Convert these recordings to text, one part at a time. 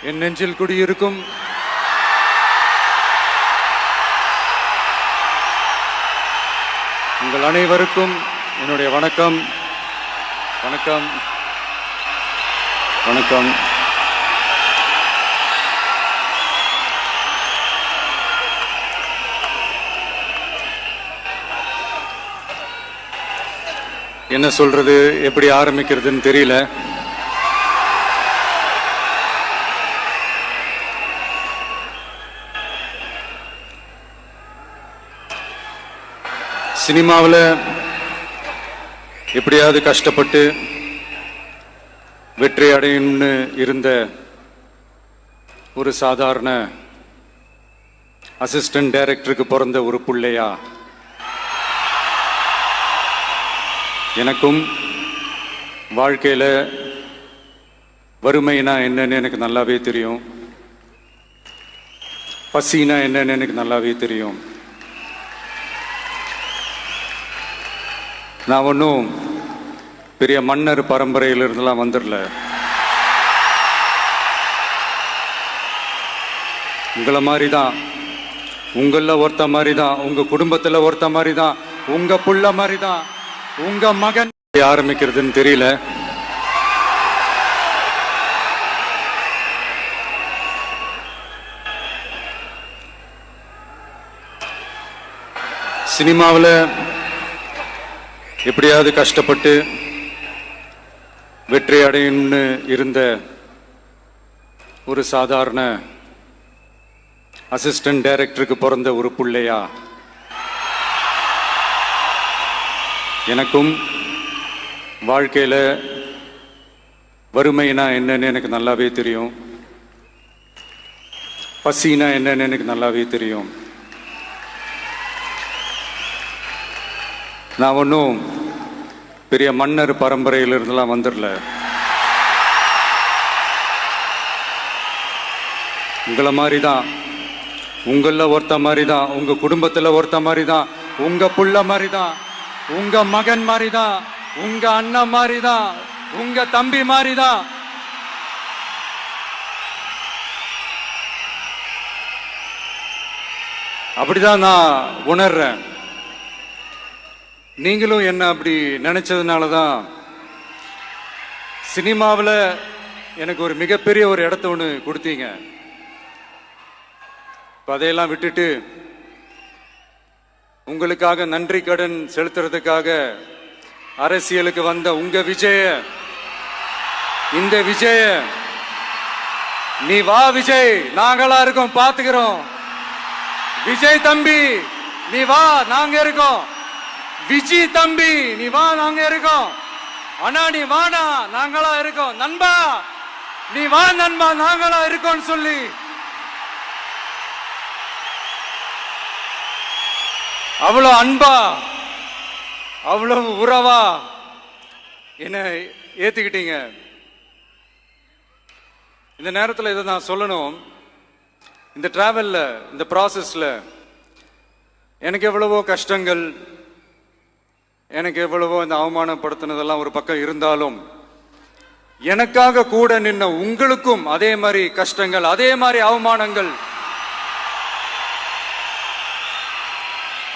என் நெஞ்சில் குடியிருக்கும் உங்கள் அனைவருக்கும் என்னுடைய வணக்கம். வணக்கம் வணக்கம். என்ன சொல்றது, எப்படி ஆரம்பிக்கிறதுன்னு தெரியல. சினிமாவில் எப்படியாவது கஷ்டப்பட்டு வெற்றி அடையணும்னு இருந்த ஒரு சாதாரண அசிஸ்டன்ட் டைரக்டருக்கு பிறந்த ஒரு பிள்ளையா எனக்கும் வாழ்க்கையில் வறுமைனா என்னன்னு எனக்கு நல்லாவே தெரியும், பசினா என்னன்னு எனக்கு நல்லாவே தெரியும். நான் ஒன்றும் பெரிய மன்னர் பரம்பரையிலிருந்துலாம் வந்துடல. உங்களை மாதிரி தான், உங்களில் ஒருத்த மாதிரி தான், உங்கள் குடும்பத்தில் ஒருத்த மாதிரி தான், உங்கள் புள்ள மாதிரி தான், உங்க மகன். ஆரம்பிக்கிறதுன்னு தெரியல. சினிமாவில் எப்படியாவது கஷ்டப்பட்டு வெற்றி அடையணும்னு இருந்த ஒரு சாதாரண அசிஸ்டன்ட் டைரக்டருக்கு பிறந்த ஒரு பிள்ளையா எனக்கும் வாழ்க்கையில் வறுமைனா என்னன்னு எனக்கு நல்லாவே தெரியும், பசினா என்னன்னு எனக்கு நல்லாவே தெரியும். நான் ஒன்றும் பெரிய மன்னர் பரம்பரையிலிருந்துலாம் வந்துடல. உங்களை மாதிரி தான், உங்களில் ஒருத்த மாதிரி தான், உங்கள் குடும்பத்தில் ஒருத்த மாதிரி தான், உங்கள் புள்ள மாதிரி தான், உங்க மகன் மாதிரி தான், உங்க அண்ணன் மாதிரி தான், உங்க தம்பி மாதிரி தான். அப்படிதான் நான் உணர்றேன். நீங்களும் என்ன அப்படி நினைச்சதுனால தான் சினிமாவில் எனக்கு ஒரு மிகப்பெரிய ஒரு இடத்த ஒன்று கொடுத்தீங்க. அதையெல்லாம் விட்டுட்டு உங்களுக்காக நன்றி கடன் செலுத்துறதுக்காக அரசியலுக்கு வந்த உங்க விஜய, இந்த விஜய, நீ வா விஜய், நாங்களா இருக்கோம், பாத்துக்கிறோம். விஜய் தம்பி நீ வா, நாங்க இருக்கோம். விஜி தம்பி நீ வா, நாங்க இருக்கோம். அண்ணா நீ வாடா, நாங்களா இருக்கோம். நண்பா நீ வா நண்பா, நாங்களா இருக்கோம் சொல்லி அவ்வளவு அன்பா, அவ்வளவு உறவா என்ன ஏத்துக்கிட்டீங்க. இந்த நேரத்தில் இதை நான் சொல்லணும். இந்த டிராவல்ல, இந்த ப்ராசஸ்ல எனக்கு எவ்வளவோ கஷ்டங்கள், எனக்கு எவ்வளவோ இந்த அவமானப்படுத்தினதெல்லாம் ஒரு பக்கம் இருந்தாலும், எனக்காக கூட நின்ன உங்களுக்கும் அதே மாதிரி கஷ்டங்கள், அதே மாதிரி அவமானங்கள்,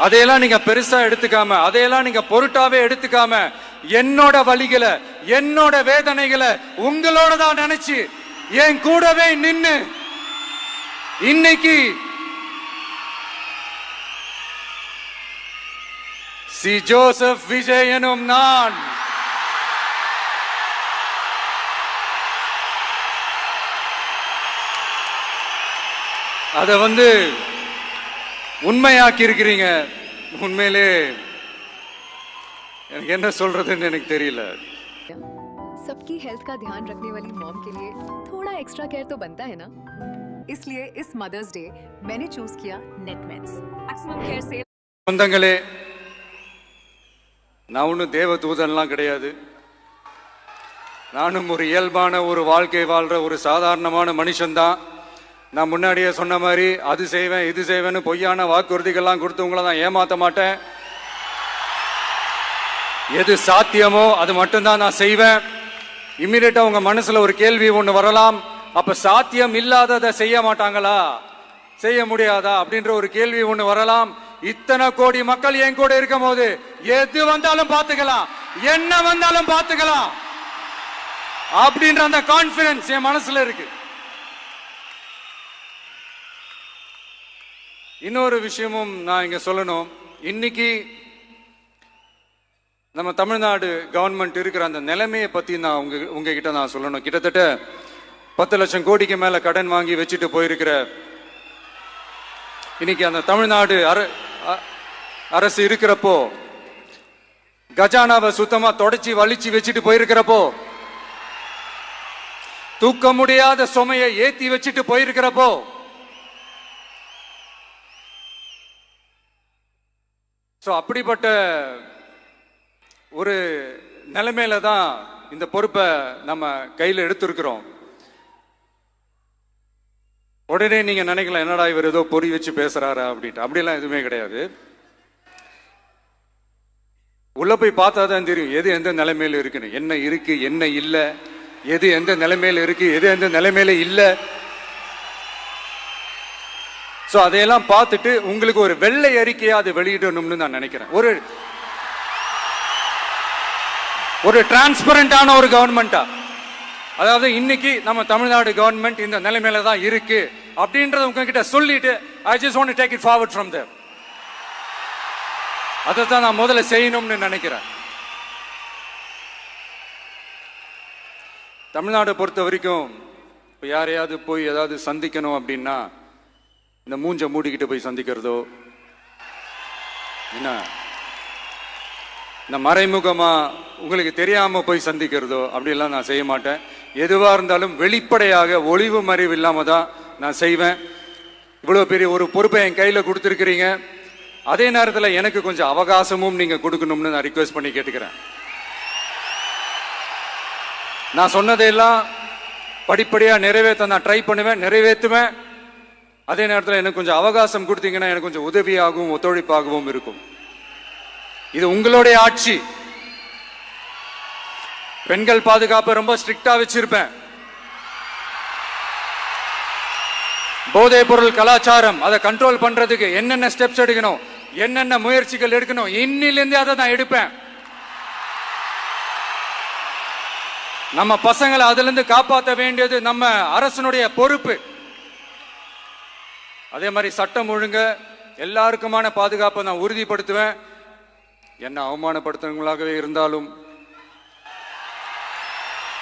அதையெல்லாம் நீங்க பெருசா எடுத்துக்காம, அதையெல்லாம் நீங்க பொருட்டாவே எடுத்துக்காம, என்னோட வலிகளை, என்னோட வேதனைகளை உங்களோட தான் நினைச்சு என் கூடவே நின்னு இன்னைக்கு சி ஜோசப் விஜய் எனும் நான் அத உண்மையாக்கி இருக்கிறீங்க. உண்மையிலே எனக்கு என்ன சொல்றதுன்னு எனக்கு தெரியல. सबकी हेल्थ का ध्यान रखने वाली मॉम के लिए थोड़ा एक्स्ट्रा केयर तो बनता है ना। इसलिए इस मदर्स डे मैंने चूज किया नेटमेट्स मैक्सिमम केयर सेल। சொந்தங்களே, நான் ஒன்றும் தேவ தூதன்லாம் கிடையாது. நானும் ஒரு இயல்பான ஒரு வாழ்க்கை வாழ்ற ஒரு சாதாரணமான மனுஷன்தான். நான் முன்னாடியே சொன்ன மாதிரி அது செய்வேன் இது செய்வேன்னு பொய்யான வாக்குறுதிகள்லாம் கொடுத்து உங்களை தான் ஏமாற்ற மாட்டேன். எது சாத்தியமோ அது மட்டும்தான் நான் செய்வேன். இம்மிடியேட்டா உங்க மனசுல ஒரு கேள்வி ஒன்று வரலாம், அப்ப சாத்தியம் இல்லாததை செய்ய மாட்டாங்களா, செய்ய முடியாதா அப்படின்ற ஒரு கேள்வி ஒண்ணு வரலாம். இத்தனை கோடி மக்கள் என் கூட இருக்கும் போது எது வந்தாலும் பார்த்துக்கலாம், என்ன வந்தாலும் பார்த்துக்கலாம் அப்படின்ற அந்த கான்பிடன்ஸ் என் மனசுல இருக்கு. இன்னொரு விஷயமும் நான் இங்க சொல்லணும். இன்னைக்கு நம்ம தமிழ்நாடு கவர்மெண்ட் இருக்கிற அந்த நிலைமையை பத்தி நான் உங்ககிட்ட நான் சொல்லணும். கிட்டத்தட்ட 10 லட்சம் கோடிக்கு மேல கடன் வாங்கி வச்சுட்டு போயிருக்கிற இன்னைக்கு அந்த தமிழ்நாடு அரசு இருக்கிறப்போ, கஜானாவை சுத்தமா தொடச்சி வலிச்சு வச்சுட்டு போயிருக்கிறப்போ, தூக்க முடியாத சுமையை ஏத்தி வச்சுட்டு போயிருக்கிறப்போ, அப்படிப்பட்ட ஒரு நிலைமையில தான் இந்த பொறுப்பை நம்ம கையில் எடுத்திருக்கிறோம். உடனே நீங்க நினைக்கலாம், என்னடா இவர் ஏதோ பொறி வச்சு பேசுறாரா அப்படின்ட்டு. அப்படிலாம் எதுவுமே கிடையாது. உள்ள போய் பார்த்தா தான் தெரியும் எது எந்த நிலைமையில இருக்குன்னு, என்ன இருக்கு என்ன இல்லை, எது எந்த நிலைமையில இருக்கு எது எந்த நிலைமையில இல்லை. அதையெல்லாம் பார்த்துட்டு உங்களுக்கு ஒரு வெள்ளை அறிக்கையா அது வெளியிடணும்னு நான் நினைக்கிறேன். ஒரு டிரான்ஸ்பரண்டான ஒரு கவர்மெண்டா, அதாவது இன்னைக்கு நம்ம தமிழ்நாடு கவர்மெண்ட் இந்த நிலைமையில தான் இருக்கு அப்படின்றத உங்ககிட்ட சொல்லிட்டு I just want to take it forward from there. அதை தான் நான் முதல்ல செய்யணும்னு நினைக்கிறேன். தமிழ்நாடு பொறுத்த வரைக்கும் இப்போ யாரையாவது போய் ஏதாவது சந்திக்கணும் அப்படின்னா இந்த மூஞ்ச மூடிக்கிட்டு போய் சந்திக்கிறதோ, என்ன இந்த மறைமுகமா உங்களுக்கு தெரியாம போய் சந்திக்கிறதோ அப்படிலாம் நான் செய்ய மாட்டேன். எதுவா இருந்தாலும் வெளிப்படையாக ஒளிவு மறைவு இல்லாம தான் நான் செய்வேன். இவ்வளவு பெரிய ஒரு பொறுப்பை என் கையில கொடுத்துருக்கிறீங்க, அதே நேரத்தில் எனக்கு கொஞ்சம் அவகாசமும் நீங்க கொடுக்கணும்னு நான் ரிக்வெஸ்ட் பண்ணி கேட்டுக்கிறேன். நான் சொன்னதையெல்லாம் படிப்படியா நிறைவேற்ற நான் ட்ரை பண்ணுவேன், நிறைவேற்றுவேன். அதே நேரத்தில் எனக்கு கொஞ்சம் அவகாசம் கொடுத்தீங்கன்னா எனக்கு கொஞ்சம் உதவியாகவும் ஒத்துழைப்பாகவும் இருக்கும். இது உங்களுடைய ஆட்சி. பெண்கள் பாதுகாப்பை ரொம்ப ஸ்ட்ரிக்டா வச்சிருப்பேன். போதைப் பொருள் கலாச்சாரம் அதை கண்ட்ரோல் பண்றதுக்கு என்னென்ன ஸ்டெப்ஸ் எடுக்கணும், என்னென்ன முயற்சிகள் எடுக்கணும், இன்னிலிருந்தே அதை நான் எடுப்பேன். நம்ம பசங்களை அதுல இருந்து காப்பாற்ற வேண்டியது நம்ம அரசனுடைய பொறுப்பு. அதே மாதிரி சட்டம் ஒழுங்கு எல்லாருக்குமான பாதுகாப்பை நான் உறுதிப்படுத்துவேன். என்ன அவமானப்படுத்துறவங்களாகவே இருந்தாலும்,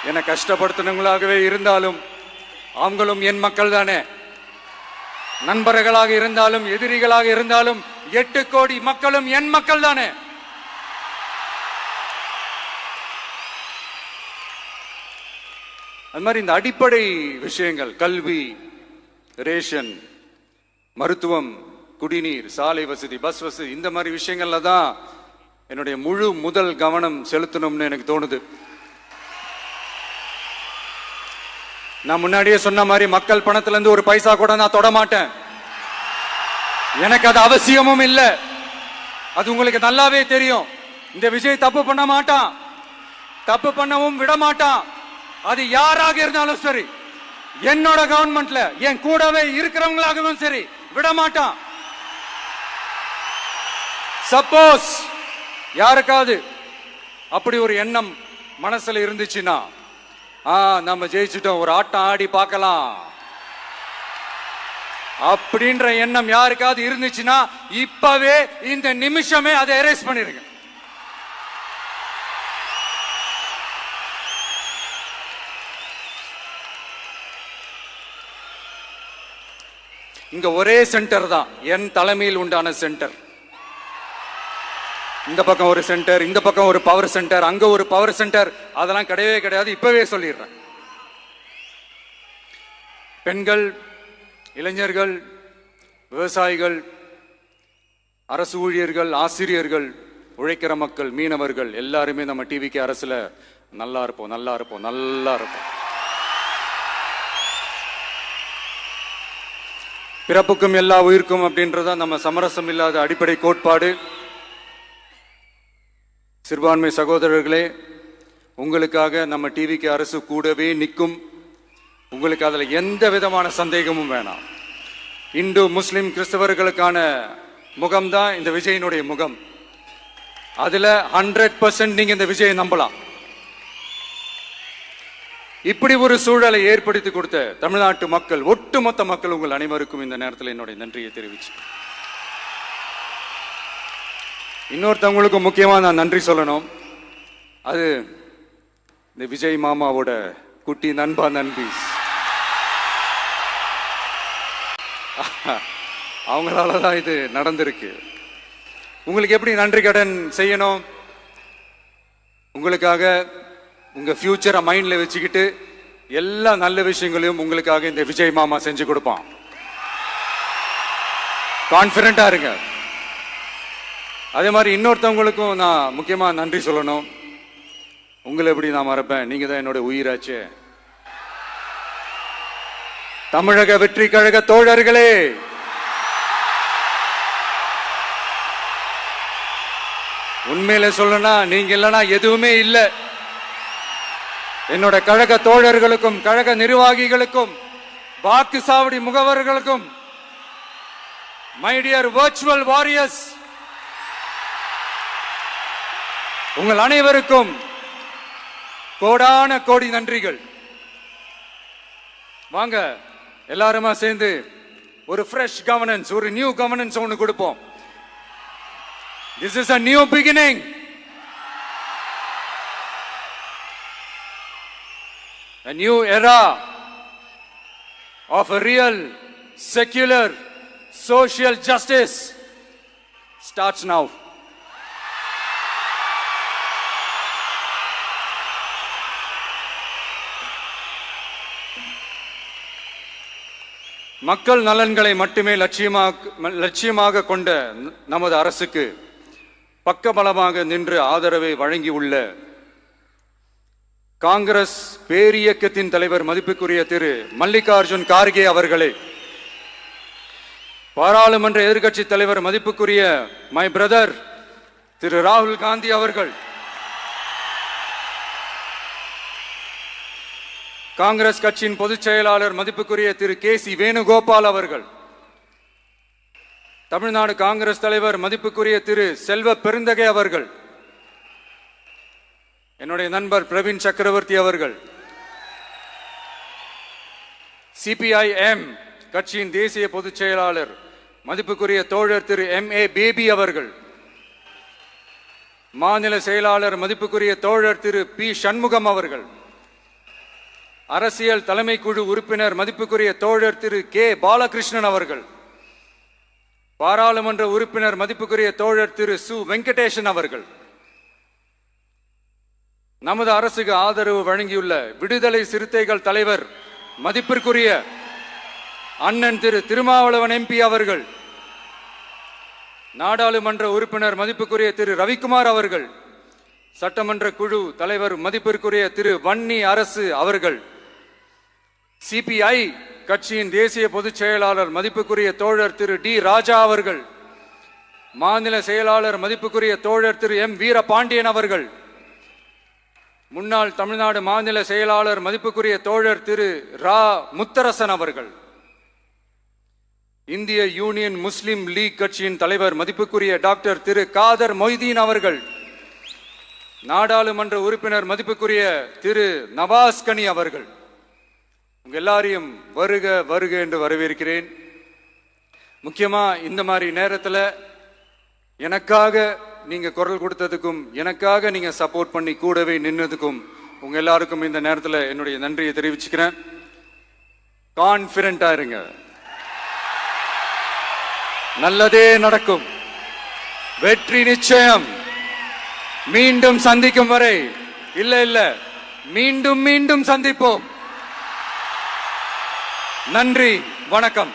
என்ன கஷ்டப்படுத்துறவங்களாகவே இருந்தாலும், அவங்களும் என் மக்கள் தானே. நண்பர்களாக இருந்தாலும் எதிரிகளாக இருந்தாலும் 8 கோடி மக்களும் என் மக்கள் தானே. அது மாதிரி இந்த அடிப்படை விஷயங்கள், கல்வி, ரேஷன், மருத்துவம், குடிநீர், சாலை வசதி, பஸ் வசதி, இந்த மாதிரி விஷயங்கள்ல தான் என்னுடைய முதல் கவனம் செலுத்தணும்னு எனக்கு தோணுது. நான் முன்னாடியே சொன்ன மாதிரி மக்கள் பணத்துல இருந்து ஒரு பைசா கூட நான் தொட மாட்டேன். எனக்கு அது அவசியமும் இல்லை. அது உங்களுக்கு நல்லாவே தெரியும். இந்த விஜய் தப்பு பண்ண மாட்டான், தப்பு பண்ணவும் விட மாட்டான். அது யாராக இருந்தாலும் சரி, என்னோட கவர்மெண்ட்ல என் கூடவே இருக்கிறவங்களாகவும் சரி, விட மாட்டான். சப்போஸ் யாருக்காவது அப்படி ஒரு எண்ணம் மனசுல இருந்துச்சுன்னா, நம்ம ஜெயிச்சுட்டோம், ஒரு ஆட்டம் ஆடி பார்க்கலாம் அப்படின்ற எண்ணம் யாருக்காவது இருந்துச்சுன்னா இப்பவே இந்த நிமிஷமே அதை எரேஸ் பண்ணிருங்க. இங்க ஒரே சென்டர் தான், என் தலைமையில் உண்டான சென்டர். இந்த பக்கம் ஒரு சென்டர், இந்த பக்கம் ஒரு பவர் சென்டர், அங்க ஒரு பவர் சென்டர், அதெல்லாம் கிடையவே கிடையாது. இப்பவே சொல்லிடுறேன். பெண்கள், இளைஞர்கள், விவசாயிகள், அரசு ஊழியர்கள், ஆசிரியர்கள், உழைக்கிற மக்கள், மீனவர்கள் எல்லாருமே நம்ம டிவிக்கு அரசுல நல்லா இருப்போம், நல்லா இருப்போம், நல்லா இருப்போம். பிறப்புக்கும் எல்லா உயிர்க்கும் அப்படின்றத நம்ம சமரசம் இல்லாத அடிப்படை கோட்பாடு. சிறுபான்மை சகோதரர்களே, உங்களுக்காக நம்ம டிவிக்கு அரசு கூடவே நிற்கும். உங்களுக்கு அதுல எந்த விதமான சந்தேகமும் வேணாம். இந்து முஸ்லிம் கிறிஸ்தவர்களுக்கான முகம்தான் இந்த விஜயினுடைய முகம். அதுல 100% நீங்க இந்த விஜயை நம்பலாம். இப்படி ஒரு சூழலை ஏற்படுத்தி கொடுத்த தமிழ்நாட்டு மக்கள், ஒட்டுமொத்த மக்கள், உங்கள் அனைவருக்கும் இந்த நேரத்தில் என்னுடைய நன்றியை தெரிவிச்சு, இன்னொருத்தவங்களுக்கு முக்கியமா நான் நன்றி சொல்லணும். அது இந்த விஜய் மாமாவோட குட்டி நண்பா நண்பி, அவங்களாலதான் இது நடந்திருக்கு. உங்களுக்கு எப்படி நன்றி கடன் செய்யணும்? உங்களுக்காக உங்க ஃபியூச்சரை மைண்ட்ல வச்சுக்கிட்டு எல்லா நல்ல விஷயங்களையும் உங்களுக்காக இந்த விஜய் மாமா செஞ்சு கொடுப்பான். கான்பிடண்டா இருங்க. அதே மாதிரி இன்னொருத்தவங்களுக்கும் நான் முக்கியமா நன்றி சொல்லணும். உங்களை எப்படி நான் மறப்பேன்? நீங்க தான் என்னோட உயிராச்சு. தமிழக வெற்றி கழக தோழர்களே, உண்மையில சொல்லனா நீங்க இல்லைன்னா எதுவுமே இல்லை. என்னோட கழக தோழர்களுக்கும் கழக நிர்வாகிகளுக்கும் வாக்கு சாவடி முகவர்களுக்கும், மை டியர் வர்ச்சுவல் வாரியர்ஸ், உங்கள் அனைவருக்கும் கோடான கோடி நன்றிகள். வாங்க எல்லாருமா சேர்ந்து ஒரு ஃப்ரெஷ் கவர்னன்ஸ், ஒரு நியூ கவர்னன்ஸ் ஒன்று கொடுப்போம். This is a new beginning. A new era of a real, secular, social justice starts now. மக்கள் நலன்களை மட்டுமே லட்சியமாக கொண்ட நமது அரசுக்கு பக்கபலமாக நின்று ஆதரவை வழங்கியுள்ள காங்கிரஸ் பேரியக்கத்தின் தலைவர் மதிப்புக்குரிய திரு மல்லிகார்ஜுன் கார்கே அவர்களே, பாராளுமன்ற எதிர்க்கட்சி தலைவர் மதிப்புக்குரிய மை பிரதர் திரு ராகுல் காந்தி அவர்கள், காங்கிரஸ் கட்சியின் பொதுச் செயலாளர் மதிப்புக்குரிய திரு கே.சி. வேணுகோபால் அவர்கள், தமிழ்நாடு காங்கிரஸ் தலைவர் மதிப்புக்குரிய திரு செல்வ பெருந்தகை அவர்கள், என்னுடைய நண்பர் பிரவீன் சக்கரவர்த்தி அவர்கள், சிபிஐஎம் கட்சியின் தேசிய பொதுச் செயலாளர் மதிப்புக்குரிய தோழர் திரு M.A. பேபி அவர்கள், மாநில செயலாளர் மதிப்புக்குரிய தோழர் திரு பி. சண்முகம் அவர்கள், அரசியல் தலைமை குழு உறுப்பினர் மதிப்புக்குரிய தோழர் திரு கே. பாலகிருஷ்ணன் அவர்கள், பாராளுமன்ற உறுப்பினர் மதிப்புக்குரிய தோழர் திரு சு. வெங்கடேசன் அவர்கள், நமது அரசுக்கு ஆதரவு வழங்கியுள்ள விடுதலை சிறுத்தைகள் தலைவர் மதிப்பிற்குரிய அண்ணன் திரு திருமாவளவன் MP அவர்கள், நாடாளுமன்ற உறுப்பினர் மதிப்புக்குரிய திரு ரவிக்குமார் அவர்கள், சட்டமன்ற குழு தலைவர் மதிப்பிற்குரிய திரு வன்னி அரசு அவர்கள், சிபிஐ கட்சியின் தேசிய பொதுச் செயலாளர் மதிப்புக்குரிய தோழர் திரு டி. ராஜா அவர்கள், மாநில செயலாளர் மதிப்புக்குரிய தோழர் திரு M. வீரபாண்டியன் அவர்கள், முன்னாள் தமிழ்நாடு மாநில செயலாளர் மதிப்புக்குரிய தோழர் திரு ரா. முத்தரசன் அவர்கள், இந்திய யூனியன் முஸ்லிம் லீக் கட்சியின் தலைவர் மதிப்புக்குரிய டாக்டர் திரு காதர் மொய்தீன் அவர்கள், நாடாளுமன்ற உறுப்பினர் மதிப்புக்குரிய திரு நவாஸ் கனி அவர்கள், உங்க எல்லாரையும் வருக வருக என்று வரவேற்கிறேன். முக்கியமா இந்த மாதிரி நேரத்தில் எனக்காக நீங்க குரல் கொடுத்ததுக்கும், எனக்காக நீங்க சப்போர்ட் பண்ணி கூடவே நின்னதுக்கும் உங்க எல்லாருக்கும் இந்த நேரத்தில் என்னுடைய நன்றியை தெரிவிச்சுக்கிறேன். கான்பிடண்டா இருங்க, நல்லதே நடக்கும், வெற்றி நிச்சயம். மீண்டும் சந்திக்கும் வரை, இல்ல மீண்டும் மீண்டும் சந்திப்போம். நன்றி, வணக்கம்.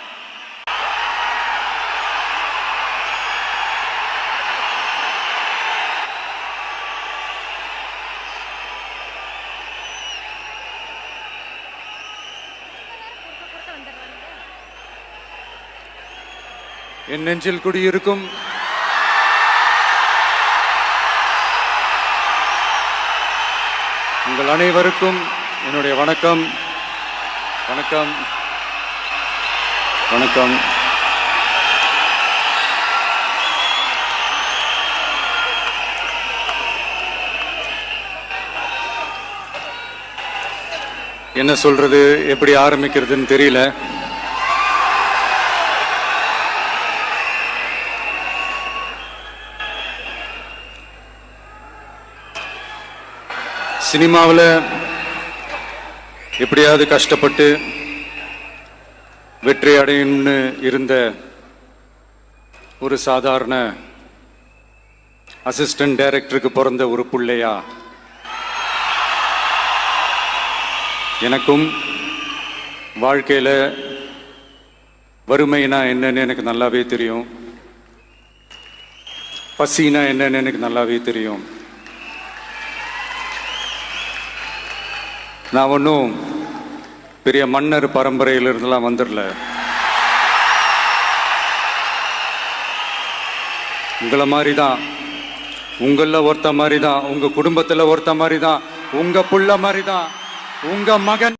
என் நெஞ்சில் குடியிருக்கும் உங்கள் அனைவருக்கும் என்னுடைய வணக்கம். வணக்கம். வணக்கம். என்ன சொல்றது, எப்படி ஆரம்பிக்கிறதுன்னு தெரியல. சினிமாவில் எப்படியாவது கஷ்டப்பட்டு வெற்றி அடையணும்னு இருந்த ஒரு சாதாரண அசிஸ்டன்ட் டைரக்டருக்கு பிறந்த ஒரு பிள்ளையா எனக்கும் வாழ்க்கையில் வறுமைனா என்னன்னு எனக்கு நல்லாவே தெரியும், பசினா என்னன்னு எனக்கு நல்லாவே தெரியும். நான் ஒன்றும் பெரிய மன்னர் பரம்பரையிலிருந்துலாம் வந்துடல. உங்களை மாதிரி தான், உங்களில் ஒருத்த மாதிரி தான், உங்கள் குடும்பத்தில் ஒருத்த மாதிரி தான், உங்கள் புள்ள மாதிரி தான், உங்கள் மகன்